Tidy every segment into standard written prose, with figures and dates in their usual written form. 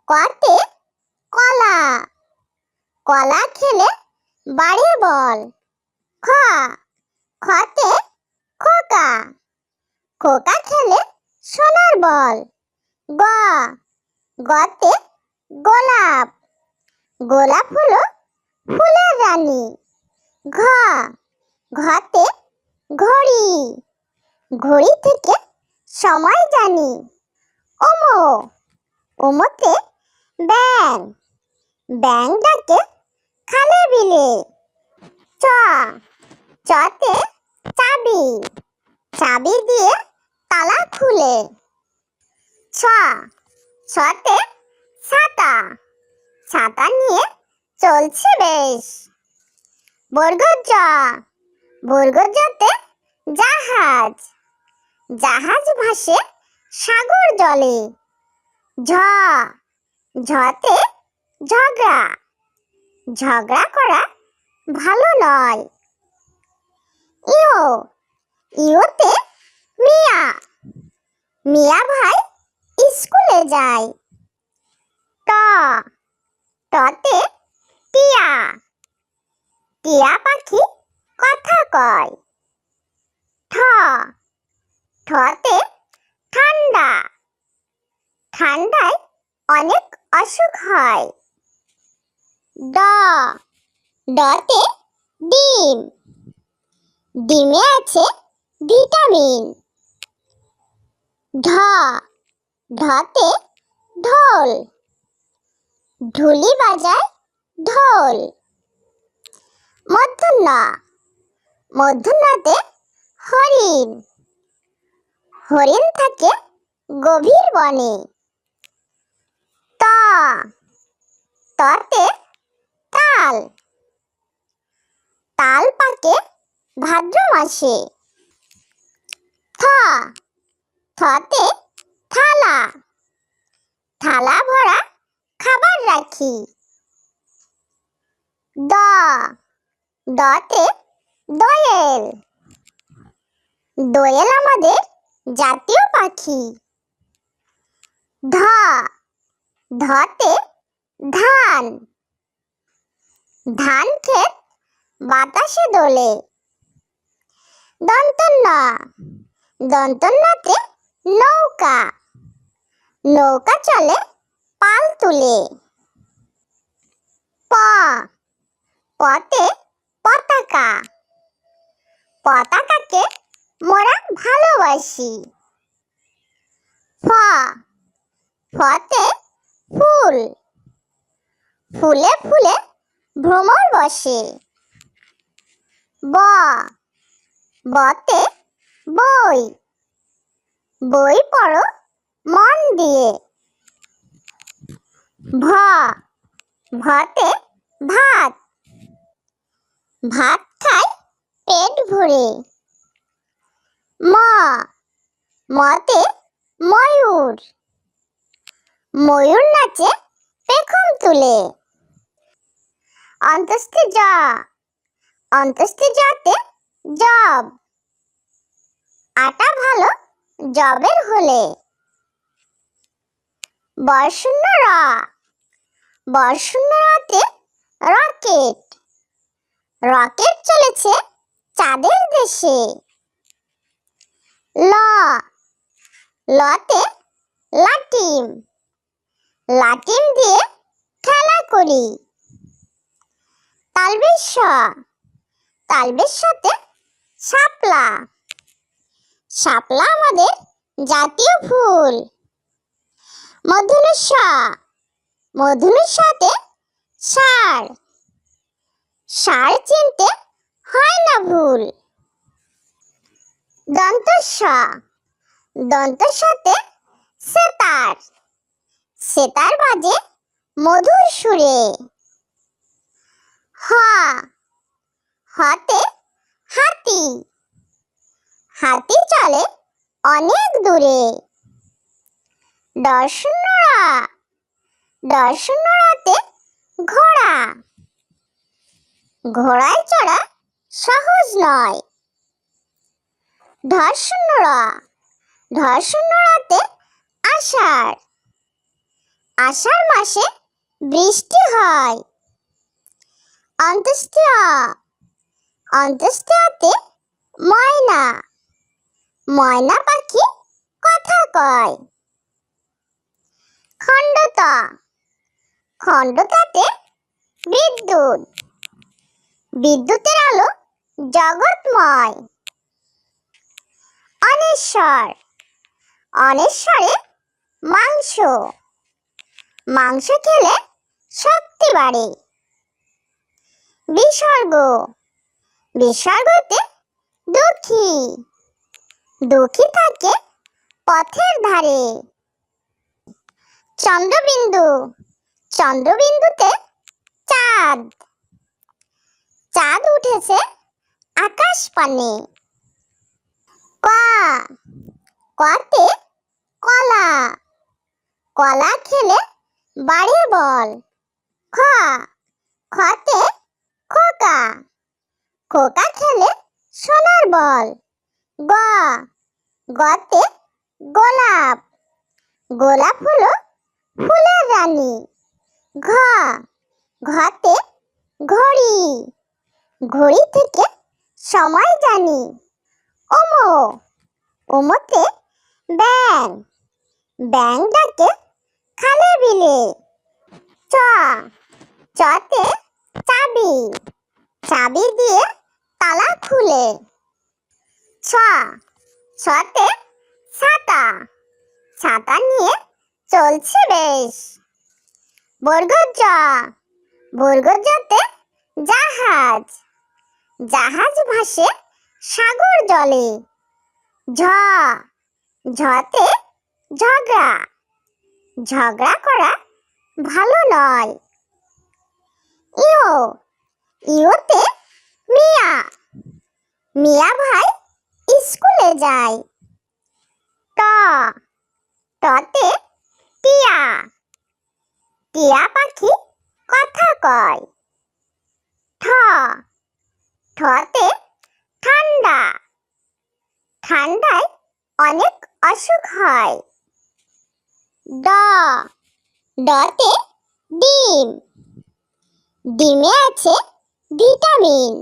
কতে কলা, কলা খেলে বাড়ে বল। খ, খতে খোকা, খোকা খেলে সোনার বল। গ, গতে গোলাপ, গোলাপ হলো ফুলের রানী। ঘ, ঘতে ঘড়ি, ঘড়ি থেকে সময় জানি। ওমো, ওমোতে ব্যাঙ, ব্যাঙ ডাকে খালে বিলে। চ, চতে চাবি, চাবি দিয়ে তালা খুলে। ছ, ছতে ছাতা, ছাতা নিয়ে চলছে বেশ। বর্গ জ, বর্গ জতে জাহাজ, জাহাজ ভাসে সাগর জলে। ঝ, ঝতে ঝগড়া, ঝগড়া করা ভালো নয়। ইও, ইওতে মিয়া, মিয়া ভাই স্কুলে যায়। ট, টতে টিয়া, টিয়া পাখি কথা কয়। ঠ, ঠতে ঠান্ডা, ঠান্ডায় অনেক অসুখ হয়। ড, ডতে ডিম, ডিমে আছে ভিটামিন। ঢ, ঢতে ঢোল, ঢুলি বাজায় ঢোল। মূর্ধন্য, মূর্ধন্যতে হরিণ, হরিণ থাকে গভীর বনে। ত, ততে তাল, তাল পাকে ভাদ্র মাসে। থ, থতে থালা, থালা ভরা খাবার রাখি। দ, দতে দোয়েল, দোয়েল আমাদের জাতীয় পাখি। ধ, ধতে ধান, ধান ক্ষেত বাতাসে দোলে। দন্তন্য, দন্তন্যতে নৌকা, নৌকা চলে পাল তুলে। প, পতে পতাকা, পতাকাকে মোরা ভালোবাসি। ফ, ফতে ফুল, ফুলে ফুলে ভ্রমর বসে। ব, বতে বই, বই পড়ো মন দিয়ে। ভ, ভতে ভাত, ভাত খায় পেট ভরে। ম, মতে ময়ূর, ময়ূর নাচে পেখম তুলে। অন্তস্থে জ, অন্তস্থে জতে জব, আটা ভালো জবের হলে। বর্শূন্য র, বর্শূন্য রতে রকেট, রকেট চলেছে চাঁদের দেশে। ল, লতে লাটিম, লাটিম দিয়ে খেলা করি। তালবেশ স, তালবেশ সতে শাপলা, শাপলা আমাদের জাতীয় ফুল। মূর্ধন্য ষ, মূর্ধন্য সতে ষাঁড়, ষাঁড় চিনতে হয় না ভুল। দন্ত স, দন্ত সতে সেতার, সেতার বাজে মধুর সুরে। হ, হতে হাতি, হাতি চলে অনেক দূরে। দর্শন্য র, দর্শন্য রতে ঘোড়া, ঘোড়ায় চড়া সহজ নয়। ধর্ষণ্য র, ধর্ষণ্য রতে আষাঢ়, আষাঢ় মাসে বৃষ্টি হয়। অন্ত্যেষ্টিয়া, অন্ত্যেষ্টিয়াতে ময়না, ময়না পাখি কথা কয়। খণ্ডতা, খণ্ডতাতে বিদ্যুৎ, বিদ্যুতের আলো জগৎময়। অনেশ্বর, অনেশ্বরে মাংস, মাংস খেলে শক্তি বাড়ে। বিসর্গ, বিসর্গতে দুঃখী, দুঃখী থাকে পথের ধারে। চন্দ্রবিন্দু, চন্দ্রবিন্দুতে চাঁদ, চাঁদ উঠেছে আকাশ পানে। ক, কতে কলা, কলা খেলে বাড়ে বল। খ, খতে খোকা, খোকা খেলে সোনার বল। গ, গতে গোলাপ, গোলাপ হলো ফুলের রানী। ঘ, ঘতে ঘড়ি, ঘড়ি থেকে সময় জানি। ওমো, ওমোতে ব্যাঙ, ব্যাঙ ডাকে খালে বিলে। চ, চতে চাবি, চাবি দিয়ে তালা খুলে। ছ, ছতে ছাতা, ছাতা নিয়ে চলছে বেশ। বর্গজ, বর্গজতে জাহাজ, জাহাজ ভাসে সাগর জলে। ঝ, ঝতে ঝগড়া, ঝগড়া করা ভালো নয়। ইও, ইওতে মিয়া, মিয়া ভাই স্কুলে যায়। ট, টতে টিয়া, টিয়া পাখি কথা কয়। ঠ, ঠতে ঠান্ডা, ঠান্ডায় অনেক অসুখ হয়। ড, ডতে ডিম, ডিমে আছে ভিটামিন।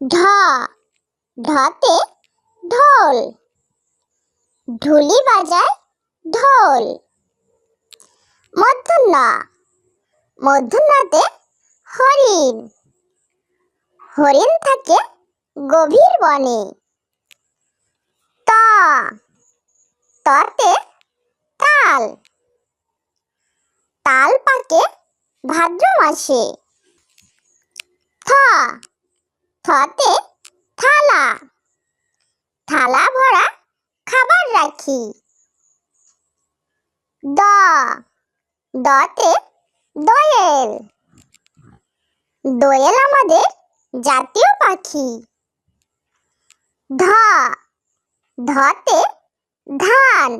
ঢ, ঢতে ঢোল, ঢুলি বাজায় ঢোল। মূর্ধন্য, মূর্ধন্যতে হরিণ, হরিণ থাকে গভীর বনে। ত, ততে তাল, তাল পাকে ভাদ্র মাসে। থ, থতে থালা, থালা ভরা খাবার রাখি। দ, দতে দোয়েল, দোয়েল আমাদের জাতীয় পাখি। ধ, ধতে ধান,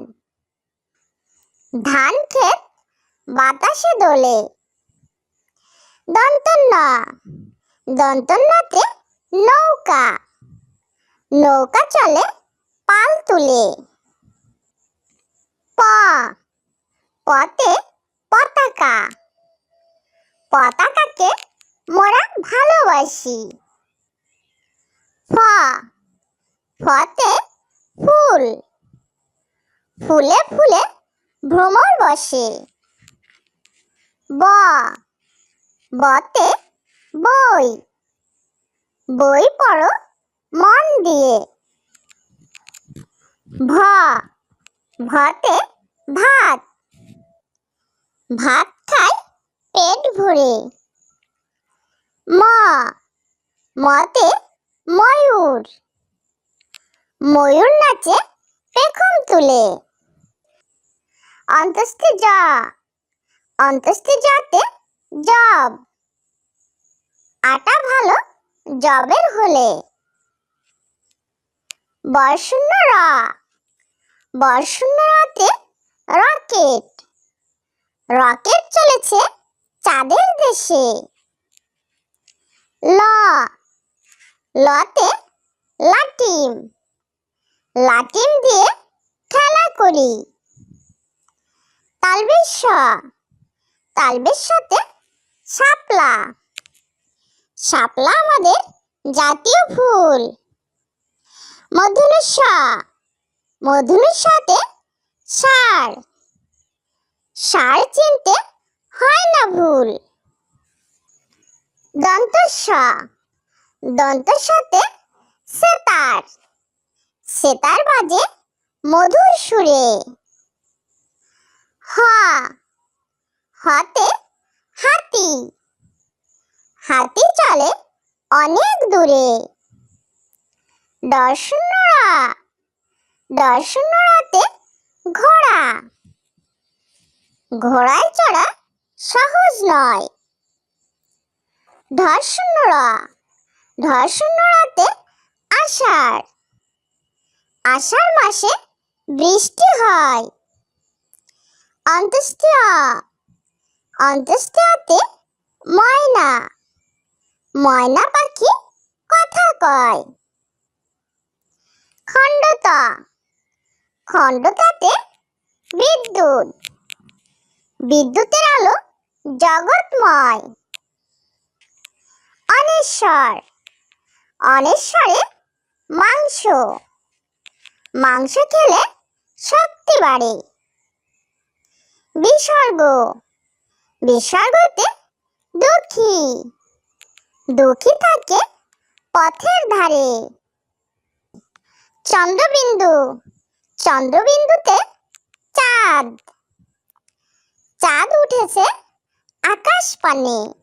ধান ক্ষেত বাতাসে দোলে। দন্তন্য, দন্তন্যতে নৌকা, নৌকা চলে পাল তুলে। প, পতে পতাকা, পতাকাকে মোরা ভালোবাসি। ফ, ফতে ফুল, ফুলে ফুলে ভ্রমর বসে। ব, বতে বই, বই পড়ো মন দিয়ে। ভ, ভতে ভাত, ভাত খায় পেট ভরে। ম, মতে ময়ূর, ময়ূর নাচে পেখম তুলে। অন্তস্থি জ, অন্তস্থি জতে জব, আটা ভালো জবের হলে। বর্শূন্য র, বর্শূন্য রতে রকেট, রকেট চলেছে চাঁদের দেশে। ল, লতে লাটিম, লাটিম দিয়ে খেলা করি। তালবেশ স, তালবেশ সাথে শাপলা, শাপলা আমাদের জাতীয় ফুল। মূর্ধন্য ষ, মূর্ধন্যের সাথে ষাঁড়, ষাঁড় চিনতে হয় না ভুল। দন্ত স, দন্তের সাথে সেতার, সেতার বাজে মধুর সুরে। হ, হতে হাতি, হাতি চলে অনেক দূরে। ড-র, ড-তে ঘোড়া, ঘোড়ায় চড়া সহজ নয়। ঢ-র, ঢ-তে আষাঢ়, আষাঢ় মাসে বৃষ্টি হয়। অন্ত্যেষ্টি অ, অন্ত্যেষ্টিতে ময়না, ময়না পাখি কথা কয়। খণ্ডত, খণ্ডতাতে বিদ্যুৎ, বিদ্যুতের আলো জগৎময়। অনেশ্বর, অনেশ্বরে মাংস, মাংস খেলে শক্তি বাড়ে। বিসর্গ, বিসর্গতে দুঃখী, দুঃখী থাকে পথের ধারে। চন্দ্রবিন্দু, চন্দ্রবিন্দুতে চাঁদ, চাঁদ উঠেছে আকাশ পানে।